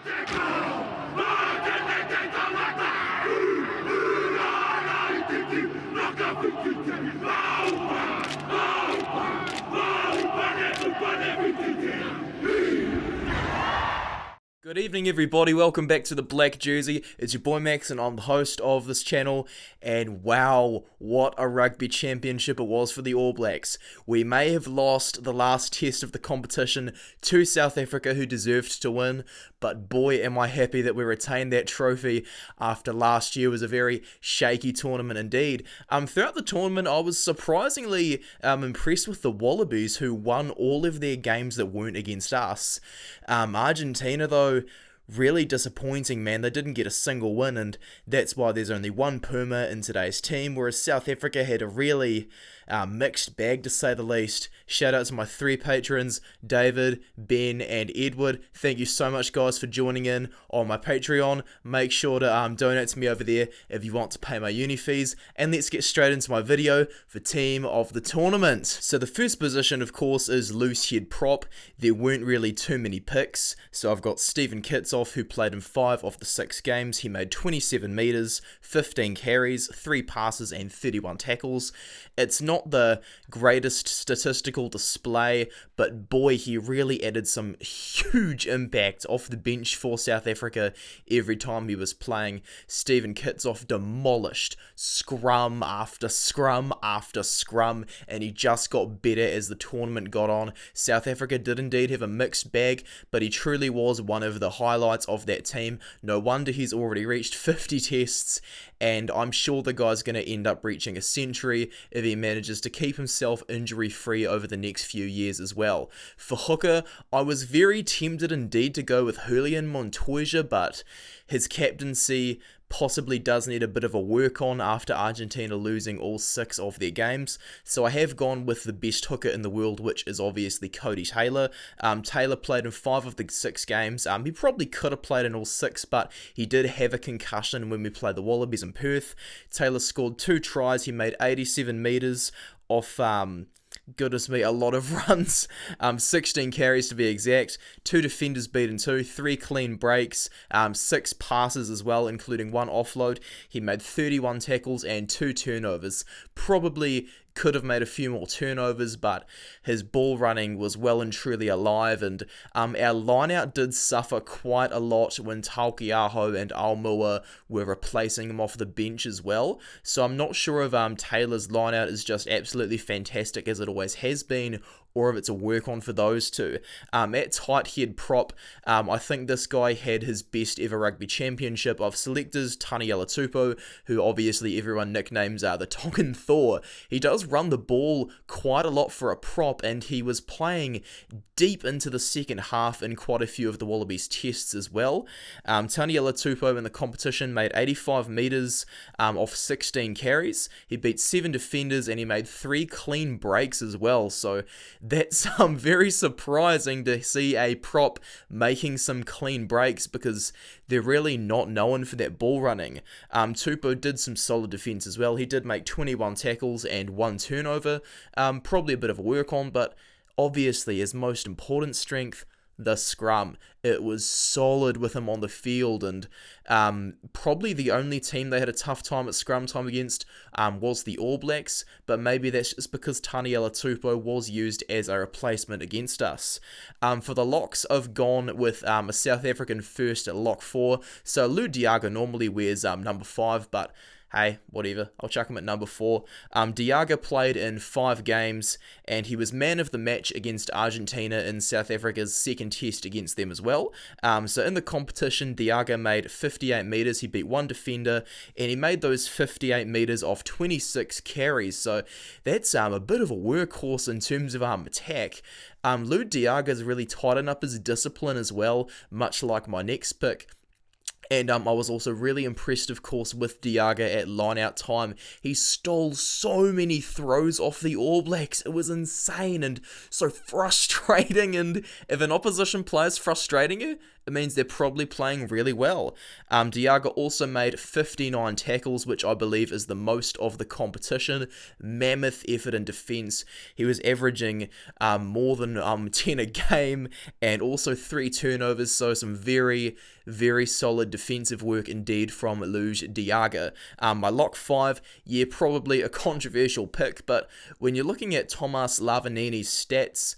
Good evening everybody, welcome back to the Black Jersey. It's your boy Max and I'm the host of this channel, and wow, what a rugby championship it was for the All Blacks. We may have lost the last test of the competition to South Africa, who deserved to win, but boy am I happy that we retained that trophy after last year was a very shaky tournament indeed. Throughout the tournament I was surprisingly impressed with the Wallabies, who won all of their games that weren't against us. Argentina though, really disappointing, man. They didn't get a single win, and that's why there's only one Puma in today's team, whereas South Africa had a really mixed bag to say the least. Shout out to my three patrons, David, Ben and Edward. Thank you so much guys for joining in on my Patreon. Make sure to donate to me over there if you want to pay my uni fees, and let's get straight into my video for team of the tournament. So the first position of course is loose head prop. There weren't really too many picks, so I've got Stephen Kitsoff, who played in 5 of the 6 games. He made 27 metres, 15 carries, 3 passes and 31 tackles. It's not the greatest statistical display, but boy, he really added some huge impact off the bench for South Africa every time he was playing. Stephen Kitsoff demolished scrum after scrum after scrum, and he just got better as the tournament got on. South Africa did indeed have a mixed bag, but he truly was one of the highlights of that team. No wonder he's already reached 50 tests, and I'm sure the guy's going to end up reaching a century if he manages to keep himself injury free over the next few years as well. For hooker, I was very tempted indeed to go with Julian Montoya, but his captaincy possibly does need a bit of a work on after Argentina losing all 6 of their games, so I have gone with the best hooker in the world, which is obviously Cody Taylor. Taylor played in 5 of the 6 games. He probably could have played in all 6, but he did have a concussion when we played the Wallabies in Perth. Taylor scored 2 tries, he made 87 metres off goodness me, a lot of runs, 16 carries to be exact, 2 defenders beaten 2, 3 clean breaks, 6 passes as well, including 1 offload. He made 31 tackles and 2 turnovers. Probably could have made a few more turnovers, but his ball running was well and truly alive, and our lineout did suffer quite a lot when Taukei'aho and Aumua were replacing him off the bench as well. So I'm not sure if Taylor's lineout is just absolutely fantastic as it always has been, or if it's a work on for those two. At tight head prop, I think this guy had his best ever rugby championship of selectors, Taniela Tupou, who obviously everyone nicknames the Tongan Thor. He does run the ball quite a lot for a prop, and he was playing deep into the second half in quite a few of the Wallabies tests as well. Taniela Tupou in the competition made 85 metres off 16 carries. He beat 7 defenders and he made 3 clean breaks as well, so that's very surprising to see a prop making some clean breaks, because they're really not known for that ball running. Tupou did some solid defence as well. He did make 21 tackles and 1 turnover. Probably a bit of a work on, but obviously his most important strength, the scrum. It was solid with him on the field, and probably the only team they had a tough time at scrum time against was the All Blacks, but maybe that's just because Taniela Tupou was used as a replacement against us. For the locks, I've gone with a South African first at lock 4, so Lou Diaga normally wears number 5, but hey, whatever, I'll chuck him at number 4. Diaga played in 5 games, and he was man of the match against Argentina in South Africa's second test against them as well. So in the competition, Diaga made 58 metres, he beat 1 defender, and he made those 58 metres off 26 carries, so that's a bit of a workhorse in terms of attack. Lou Diaga's really tightened up his discipline as well, much like my next pick. And I was also really impressed, of course, with Diaga at line-out time. He stole so many throws off the All Blacks. It was insane and so frustrating. And if an opposition player's frustrating you, it means they're probably playing really well. Diaga also made 59 tackles, which I believe is the most of the competition. Mammoth effort in defence. He was averaging more than 10 a game, and also 3 turnovers, so some very, very solid defensive work indeed from Luge Diaga. My lock 5, yeah, probably a controversial pick, but when you're looking at Thomas Lavanini's stats,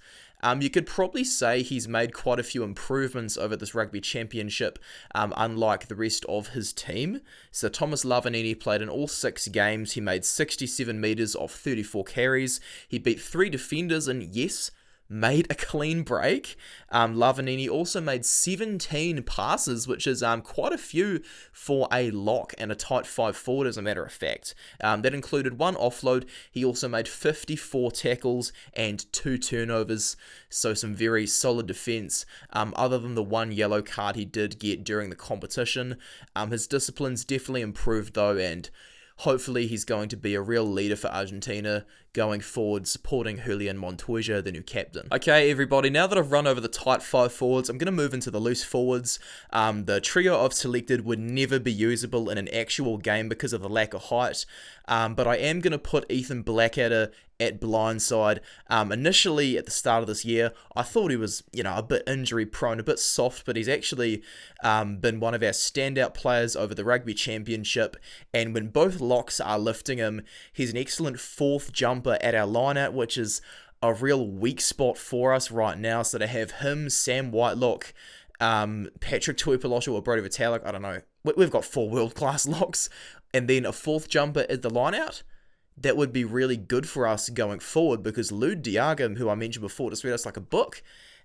you could probably say he's made quite a few improvements over this rugby championship, unlike the rest of his team. So Thomas Lavanini played in all 6 games. He made 67 metres off 34 carries. He beat 3 defenders and, yes, made a clean break. Lavanini also made 17 passes, which is quite a few for a lock and a tight 5 forward, as a matter of fact. That included 1 offload. He also made 54 tackles and 2 turnovers, so some very solid defence, other than the 1 yellow card he did get during the competition. His discipline's definitely improved though, and hopefully he's going to be a real leader for Argentina going forward, supporting Julian Montoya, the new captain. Okay, everybody, now that I've run over the tight 5 forwards, I'm going to move into the loose forwards. The trio I've selected would never be usable in an actual game because of the lack of height, but I am going to put Ethan Blackadder at blindside. Initially, at the start of this year, I thought he was, a bit injury prone, a bit soft, but he's actually been one of our standout players over the Rugby Championship, and when both locks are lifting him, he's an excellent 4th jumper at our line-out, which is a real weak spot for us right now. So to have him, Sam Whitelock, Patrick Tuipulotu or Brody Vitalik, I don't know, we've got 4 world-class locks, and then a 4th jumper at the line-out, that would be really good for us going forward, because Lude Diaga, who I mentioned before, just read us like a book.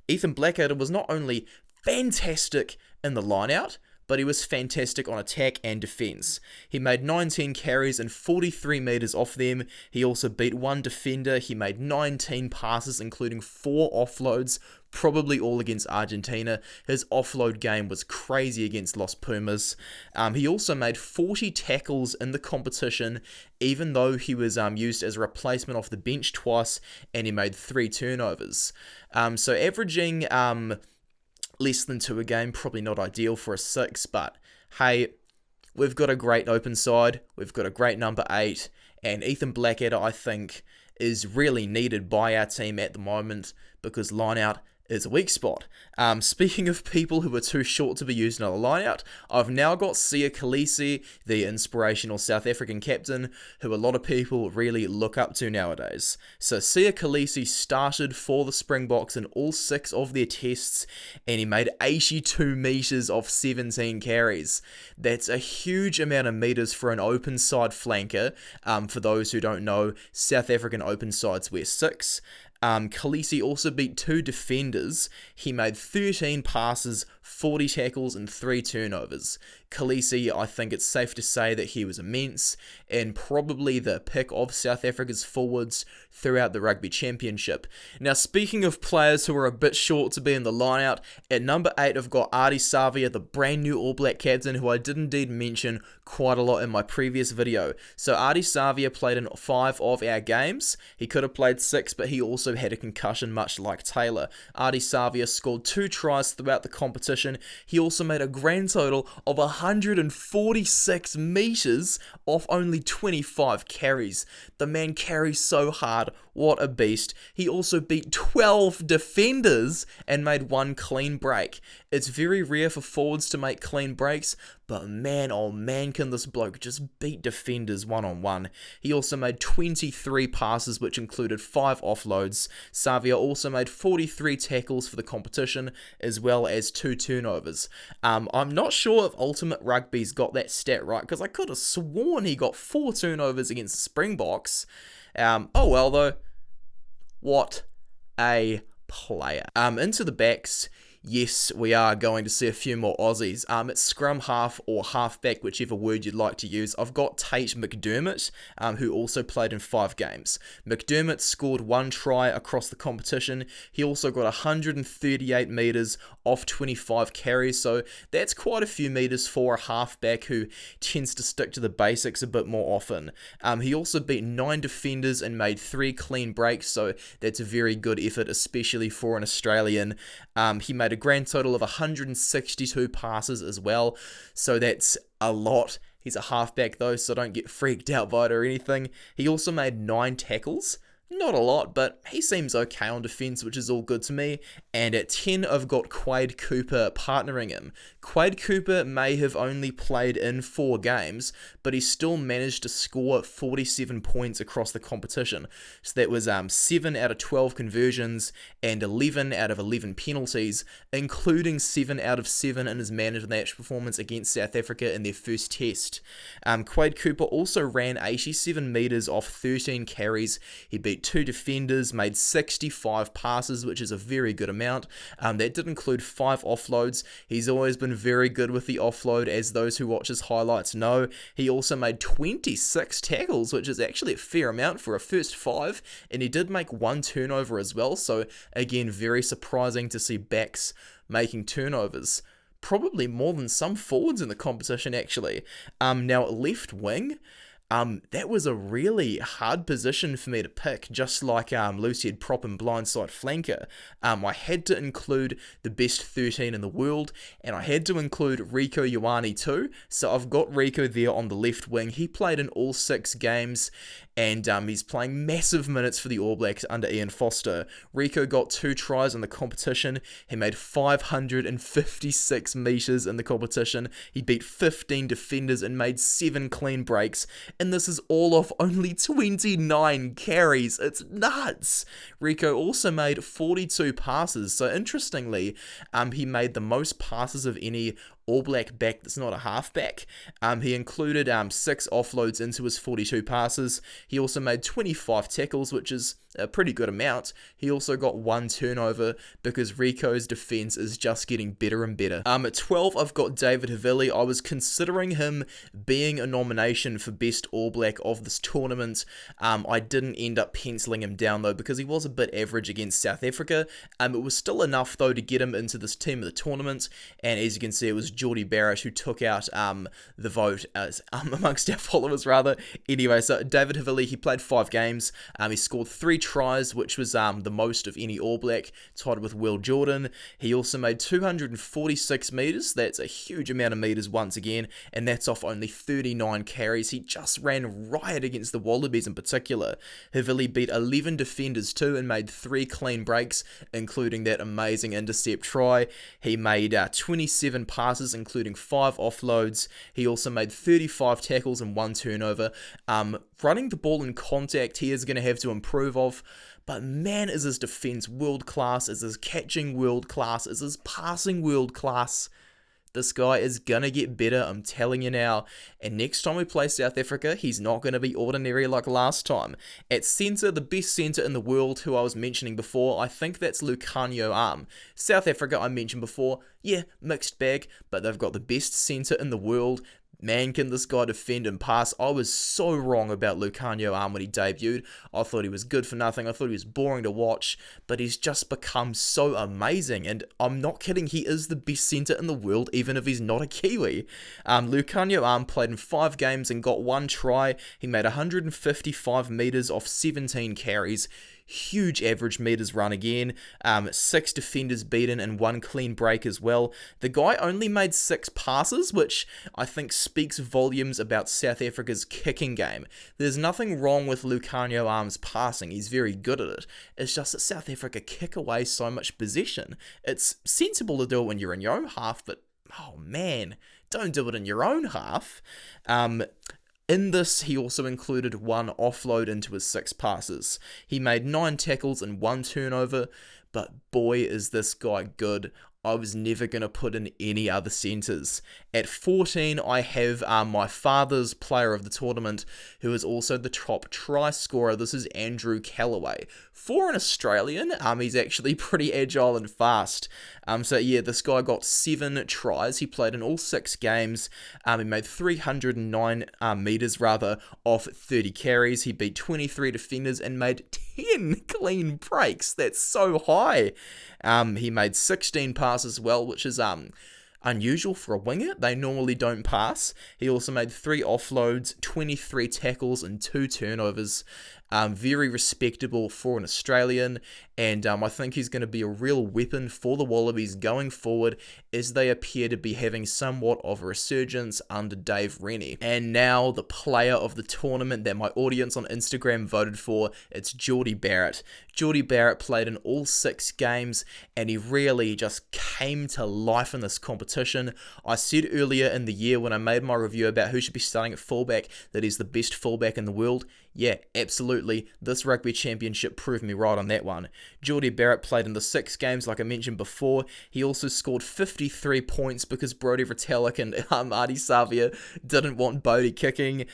Ethan Blackadder was not only fantastic in the line-out, but he was fantastic on attack and defence. He made 19 carries and 43 metres off them. He also beat 1 defender. He made 19 passes, including 4 offloads, probably all against Argentina. His offload game was crazy against Los Pumas. He also made 40 tackles in the competition, even though he was used as a replacement off the bench twice, and he made 3 turnovers. So averaging less than 2 a game, probably not ideal for a 6, but hey, we've got a great open side, we've got a great number 8, and Ethan Blackadder, I think, is really needed by our team at the moment, because line-out is a weak spot. Speaking of people who are too short to be used in a line-out, I've now got Siya Kolisi, the inspirational South African captain, who a lot of people really look up to nowadays. So Siya Kolisi started for the Springboks in all 6 of their tests, and he made 82 metres off 17 carries. That's a huge amount of metres for an open side flanker. For those who don't know, South African open sides wear 6. Kolisi also beat 2 defenders. He made 13 passes, 40 tackles, and 3 turnovers. Kolisi, I think it's safe to say that he was immense, and probably the pick of South Africa's forwards throughout the Rugby Championship. Now, speaking of players who are a bit short to be in the line-out, at number 8 I've got Ardie Savia, the brand new All Black captain, who I did indeed mention quite a lot in my previous video. So Ardie Savia played in 5 of our games. He could have played 6, but he also had a concussion, much like Taylor. Ardie Savia scored 2 tries throughout the competition. He also made a grand total of 146 metres off only 25 carries. The man carries so hard. What a beast. He also beat 12 defenders and made 1 clean break. It's very rare for forwards to make clean breaks, but man, oh man, can this bloke just beat defenders one-on-one. He also made 23 passes, which included 5 offloads. Savia also made 43 tackles for the competition, as well as 2 turnovers. I'm not sure if Ultimate Rugby's got that stat right, because I could have sworn he got 4 turnovers against the Springboks. Oh well though, what a player. Into the backs. Yes, we are going to see a few more Aussies. It's scrum half or halfback, whichever word you'd like to use. I've got Tate McDermott, who also played in 5 games. McDermott scored 1 try across the competition. He also got 138 metres off 25 carries, so that's quite a few metres for a halfback who tends to stick to the basics a bit more often. He also beat 9 defenders and made 3 clean breaks, so that's a very good effort, especially for an Australian. He made made a grand total of 162 passes as well, so that's a lot. He's a halfback though, so don't get freaked out by it or anything. He also made 9 tackles. Not a lot, but he seems okay on defence, which is all good to me. And at 10, I've got Quade Cooper partnering him. Quade Cooper may have only played in 4 games, but he still managed to score 47 points across the competition. So that was 7 out of 12 conversions and 11 out of 11 penalties, including 7 out of 7 in his man of the match performance against South Africa in their first test. Quade Cooper also ran 87 metres off 13 carries. He beat 2 defenders, made 65 passes, which is a very good amount. That did include 5 offloads. He's always been very good with the offload, as those who watch his highlights know. He also made 26 tackles, which is actually a fair amount for a first 5, and he did make 1 turnover as well, so again, very surprising to see backs making turnovers. Probably more than some forwards in the competition, actually. Now, left wing, that was a really hard position for me to pick, just like Lucy had prop and blindside flanker. I had to include the best 13 in the world, and I had to include Rieko Ioane too, so I've got Rieko there on the left wing. He played in all 6 games, and he's playing massive minutes for the All Blacks under Ian Foster. Rieko got 2 tries in the competition. He made 556 metres in the competition. He beat 15 defenders and made 7 clean breaks, and this is all off only 29 carries. It's nuts. Rieko also made 42 passes, so interestingly, he made the most passes of any All Black back that's not a halfback. He included 6 offloads into his 42 passes. He also made 25 tackles, which is a pretty good amount. He also got 1 turnover because Rieko's defense is just getting better and better. At 12, I've got David Havili. I was considering him being a nomination for best All Black of this tournament. I didn't end up penciling him down though because he was a bit average against South Africa. It was still enough though to get him into this team of the tournament, and as you can see, it was Geordie Barrett who took out the vote as amongst our followers rather. Anyway, so David Havili, he played 5 games. He scored 3 tries, which was the most of any All Black, tied with Will Jordan. He also made 246 metres. That's a huge amount of metres once again, and that's off only 39 carries. He just ran riot against the Wallabies in particular. Havili beat 11 defenders too and made 3 clean breaks, including that amazing intercept try. He made 27 passes, including 5 offloads. He also made 35 tackles and 1 turnover. Running the ball in contact, he is going to have to improve of, but man, is his defense world class, is his catching world class, is his passing world class. This guy is going to get better, I'm telling you now. And next time we play South Africa, he's not going to be ordinary like last time. At centre, the best centre in the world, who I was mentioning before, I think that's Lucanio Arm. South Africa, I mentioned before, yeah, mixed bag, but they've got the best centre in the world. Man, can this guy defend and pass. I was so wrong about Lucanio Arm when he debuted. I thought he was good for nothing. I thought he was boring to watch, but he's just become so amazing. And I'm not kidding, he is the best centre in the world, even if he's not a Kiwi. Lucanio Arm played in 5 games and got 1 try. He made 155 metres off 17 carries. Huge average meters run again, 6 defenders beaten and 1 clean break as well. The guy only made 6 passes, which I think speaks volumes about South Africa's kicking game. There's nothing wrong with Lucanio Arm's passing, he's very good at it. It's just that South Africa kick away so much possession. It's sensible to do it when you're in your own half, but oh man, don't do it in your own half. In this, he also included 1 offload into his 6 passes. He made 9 tackles and 1 turnover, but boy is this guy good. I was never going to put in any other centres. At 14, I have my father's player of the tournament, who is also the top try scorer. This is Andrew Callaway. For an Australian, he's actually pretty agile and fast. So yeah, this guy got 7 tries. He played in all 6 games. He made 309 metres off 30 carries. He beat 23 defenders and made 10 clean breaks. That's so high. He made 16 passes as well, which is unusual for a winger. They normally don't pass. He also made 3 offloads, 23 tackles and 2 turnovers. Very respectable for an Australian, and I think he's going to be a real weapon for the Wallabies going forward, as they appear to be having somewhat of a resurgence under Dave Rennie. And now the player of the tournament that my audience on Instagram voted for, it's Jordie Barrett. Jordie Barrett played in all 6 games, and he really just came to life in this competition. I said earlier in the year when I made my review about who should be starting at fullback that he's the best fullback in the world. Yeah, absolutely. This rugby championship proved me right on that one. Jordie Barrett played in the 6 games like I mentioned before. He also scored 53 points because Brodie Retallick and Adi Savia didn't want Bodie kicking.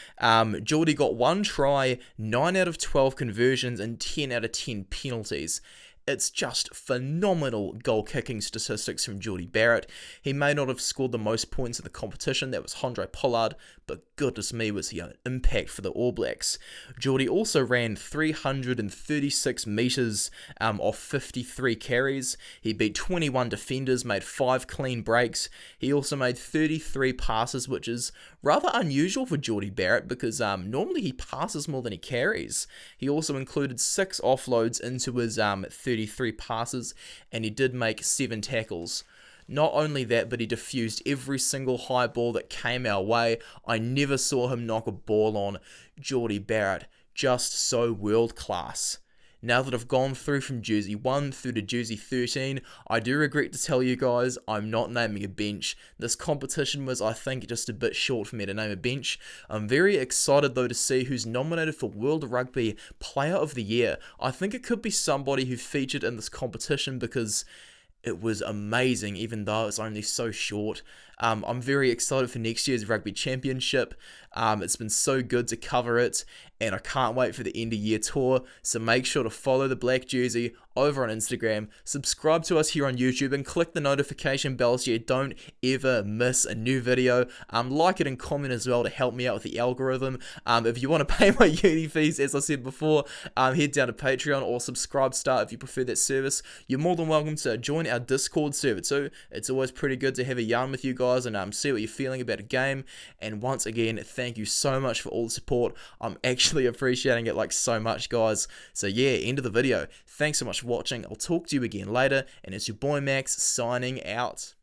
Jordie got 1 try, 9 out of 12 conversions, and 10 out of 10 penalties. It's just phenomenal goal-kicking statistics from Jordie Barrett. He may not have scored the most points in the competition, that was Handré Pollard, but goodness me was he an impact for the All Blacks. Jordie also ran 336 metres off 53 carries. He beat 21 defenders, made 5 clean breaks. He also made 33 passes, which is rather unusual for Jordie Barrett because normally he passes more than he carries. He also included 6 offloads into his 33 passes, and he did make 7 tackles. Not only that, but he diffused every single high ball that came our way. I never saw him knock a ball on. Jordie Barrett, just so world class. Now that I've gone through from jersey 1 through to jersey 13, I do regret to tell you guys I'm not naming a bench. This competition was, I think, just a bit short for me to name a bench. I'm very excited though to see who's nominated for World Rugby Player of the Year. I think it could be somebody who featured in this competition because it was amazing, even though it's only so short. I'm very excited for next year's Rugby Championship. It's been so good to cover it, and I can't wait for the end of year tour. So make sure to follow the Black Jersey over on Instagram, subscribe to us here on YouTube, and click the notification bell so you don't ever miss a new video. Like it and comment as well to help me out with the algorithm. If you want to pay my uni fees, as I said before, head down to Patreon or Subscribestar if you prefer that service. You're more than welcome to join our Discord server too. It's always pretty good to have a yarn with you guys and see what you're feeling about a game. And once again, thank you so much for all the support. I'm actually appreciating it like so much, guys. So yeah, end of the video. Thanks so much for watching. I'll talk to you again later, and it's your boy Max signing out.